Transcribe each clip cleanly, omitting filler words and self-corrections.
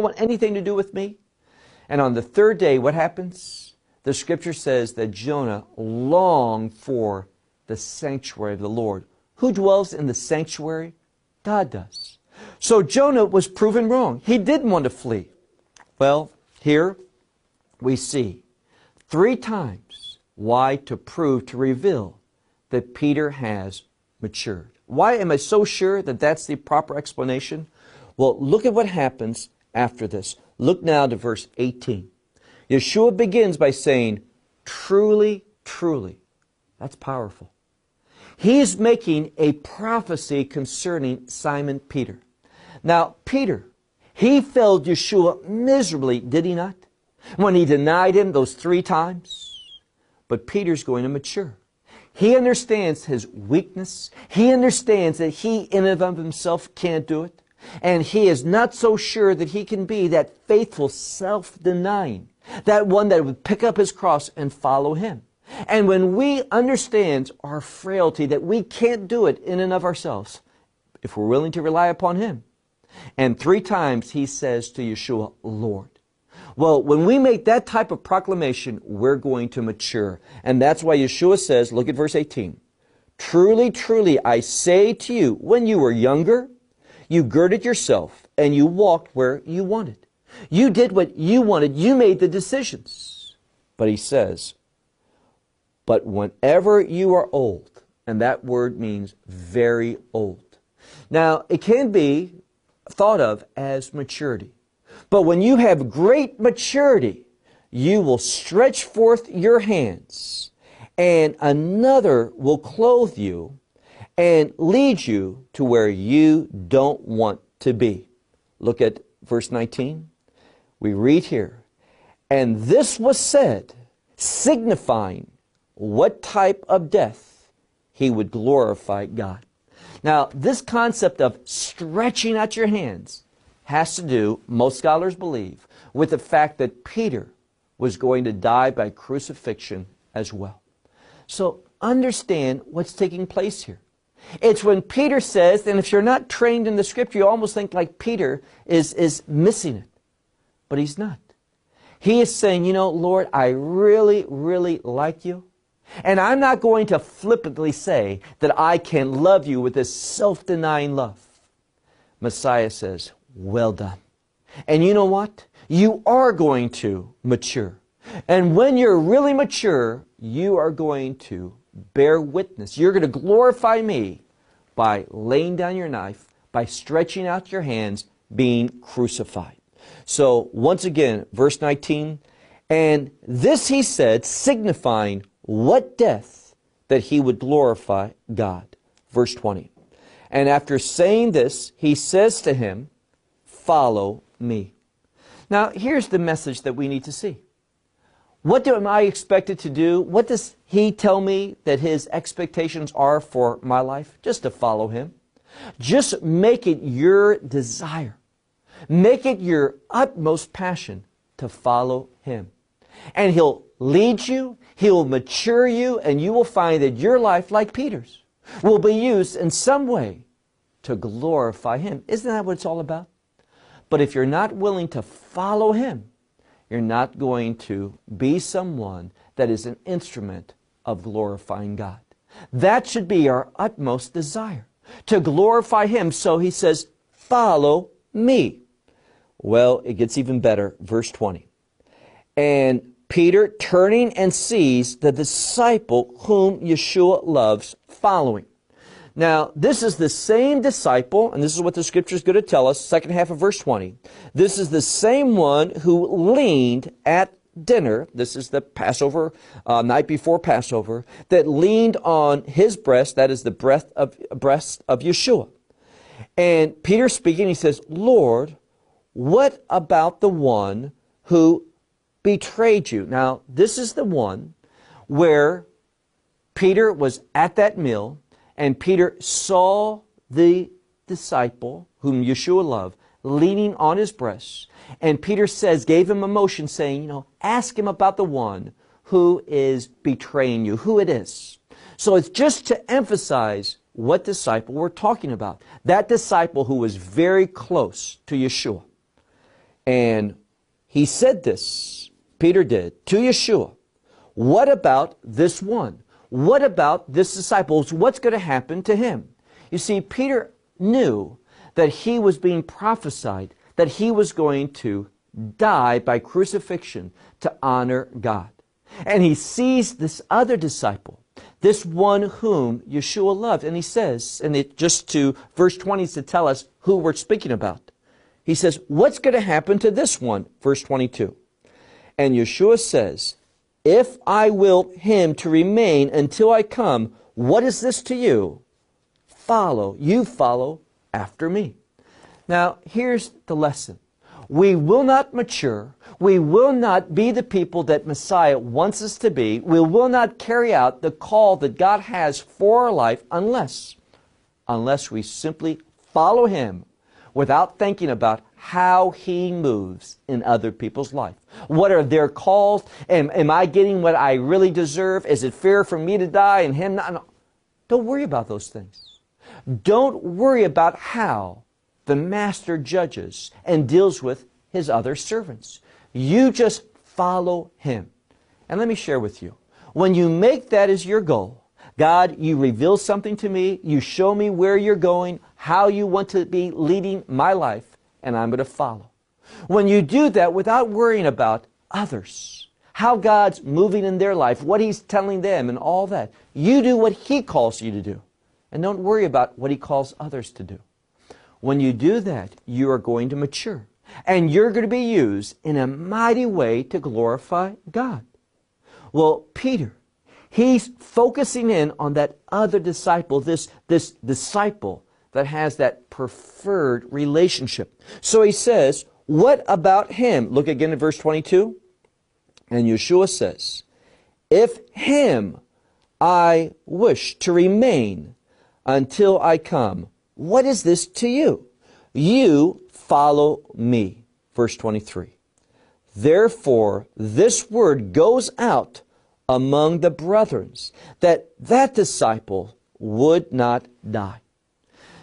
don't want anything to do with me. And on the third day, what happens? The scripture says that Jonah longed for the sanctuary of the Lord. Who dwells in the sanctuary? God does. So Jonah was proven wrong. He didn't want to flee. Well, here we see 3 times why to prove, to reveal that Peter has matured. Why am I so sure that that's the proper explanation? Well, look at what happens after this. Look now to verse 18. Yeshua begins by saying, truly, truly. That's powerful. He's making a prophecy concerning Simon Peter. Now, Peter, he failed Yeshua miserably, did he not? When he denied him those 3 times. But Peter's going to mature. He understands his weakness. He understands that he in and of himself can't do it. And he is not so sure that he can be that faithful, self-denying, that one that would pick up his cross and follow him. And when we understand our frailty, that we can't do it in and of ourselves, if we're willing to rely upon him. And 3 times he says to Yeshua, Lord. Well, when we make that type of proclamation, we're going to mature. And that's why Yeshua says, look at verse 18. Truly, truly, I say to you, when you were younger, you girded yourself and you walked where you wanted. You did what you wanted. You made the decisions. But he says, but whenever you are old, and that word means very old. Now, it can be thought of as maturity. But when you have great maturity, you will stretch forth your hands, and another will clothe you and lead you to where you don't want to be. Look at verse 19. We read here, and this was said, signifying what type of death he would glorify God. Now, this concept of stretching out your hands has to do, most scholars believe, with the fact that Peter was going to die by crucifixion as well. So understand what's taking place here. It's when Peter says, and if you're not trained in the scripture, you almost think like Peter is missing it. But he's not. He is saying, you know, Lord, I really, really like you. And I'm not going to flippantly say that I can love you with this self-denying love. Messiah says, well done. And you know what? You are going to mature. And when you're really mature, you are going to bear witness. You're going to glorify me by laying down your knife, by stretching out your hands, being crucified. So once again, verse 19, and this he said, signifying what death that he would glorify God. Verse 20. And after saying this, he says to him, follow me. Now, here's the message that we need to see. What am I expected to do? What does he tell me that his expectations are for my life? Just to follow him. Just make it your desire. Make it your utmost passion to follow him. And he'll lead you, he'll mature you, and you will find that your life, like Peter's, will be used in some way to glorify him. Isn't that what it's all about? But if you're not willing to follow him, you're not going to be someone that is an instrument of glorifying God. That should be our utmost desire, to glorify him. So he says, follow me. Well, it gets even better. Verse 20. And Peter, turning and sees the disciple whom Yeshua loves, following. Now, this is the same disciple, and this is what the scripture is going to tell us, second half of verse 20. This is the same one who leaned at dinner, this is the Passover, night before Passover, that leaned on his breast, that is the breast of Yeshua. And Peter speaking, he says, Lord, what about the one who betrayed you? Now, this is the one where Peter was at that meal, and Peter saw the disciple whom Yeshua loved leaning on his breast. And Peter says, gave him a motion saying, you know, ask him about the one who is betraying you, who it is. So it's just to emphasize what disciple we're talking about. That disciple who was very close to Yeshua. And he said this, Peter did, to Yeshua. What about this one? What about this disciple? What's going to happen to him? You see, Peter knew that he was being prophesied, that he was going to die by crucifixion to honor God. And he sees this other disciple, this one whom Yeshua loved. And he says, and it just to verse 20 is to tell us who we're speaking about. He says, what's going to happen to this one? Verse 22. And Yeshua says, if I will him to remain until I come, what is this to you? You follow after me. Now, here's the lesson. We will not mature. We will not be the people that Messiah wants us to be. We will not carry out the call that God has for our life unless we simply follow Him without thinking about how He moves in other people's life. What are their calls? Am I getting what I really deserve? Is it fair for me to die and Him not? No. Don't worry about those things. Don't worry about how the Master judges and deals with His other servants. You just follow Him. And let me share with you, when you make that as your goal, God, you reveal something to me, you show me where you're going, how you want to be leading my life, and I'm going to follow. When you do that without worrying about others, how God's moving in their life, what He's telling them and all that, you do what He calls you to do. And don't worry about what He calls others to do. When you do that, you are going to mature. And you're going to be used in a mighty way to glorify God. Well, Peter, he's focusing in on that other disciple, this disciple that has that preferred relationship. So he says, what about him? Look again at verse 22. And Yeshua says, if him I wish to remain until I come, what is this to you? You follow me. Verse 23. Therefore, this word goes out among the brethren, that disciple would not die.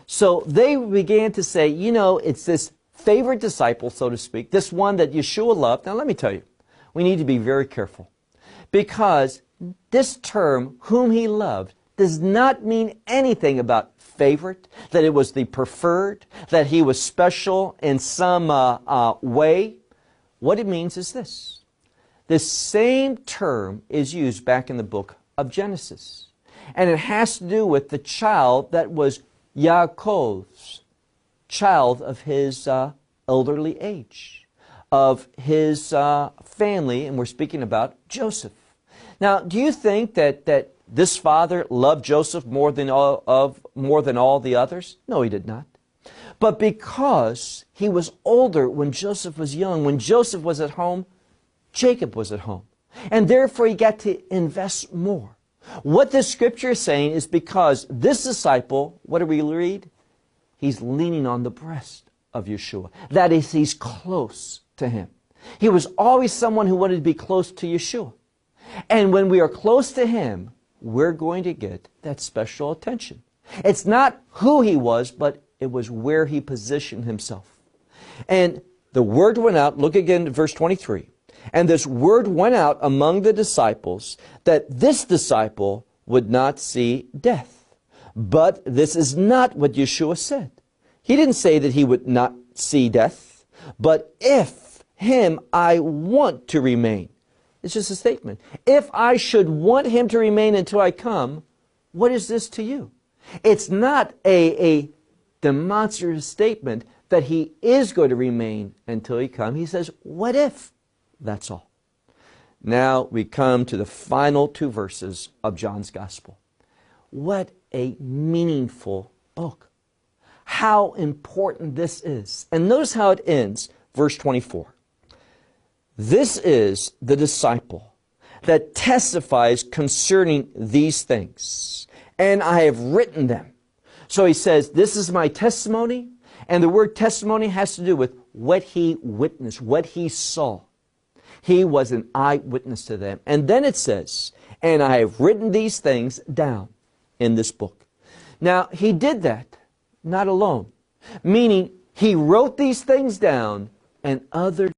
So they began to say, you know, it's this favorite disciple, so to speak, this one that Yeshua loved. Now let me tell you, we need to be very careful, because this term, whom He loved, does not mean anything about favorite, that it was the preferred, that He was special in some way. What it means is this. This same term is used back in the book of Genesis. And it has to do with the child that was Yaakov's child of his elderly age, of his family, and we're speaking about Joseph. Now, do you think that this father loved Joseph more than all the others? No, he did not. But because he was older when Joseph was young, when Joseph was at home, Jacob was at home. And therefore he got to invest more. What this scripture is saying is because this disciple, what do we read? He's leaning on the breast of Yeshua. That is, he's close to Him. He was always someone who wanted to be close to Yeshua. And when we are close to Him, we're going to get that special attention. It's not who He was, but it was where He positioned Himself. And the word went out, look again at verse 23. And this word went out among the disciples that this disciple would not see death. But this is not what Yeshua said. He didn't say that he would not see death, but if him I want to remain. It's just a statement. If I should want him to remain until I come, what is this to you? It's not a demonstrative statement that he is going to remain until he comes. He says, what if? That's all. Now we come to the final two verses of John's Gospel. What a meaningful book. How important this is. And notice how it ends, verse 24. This is the disciple that testifies concerning these things, and I have written them. So he says, this is my testimony, and the word testimony has to do with what he witnessed, what he saw. He was an eyewitness to them. And then it says, and I have written these things down in this book. Now, he did that not alone, meaning he wrote these things down and other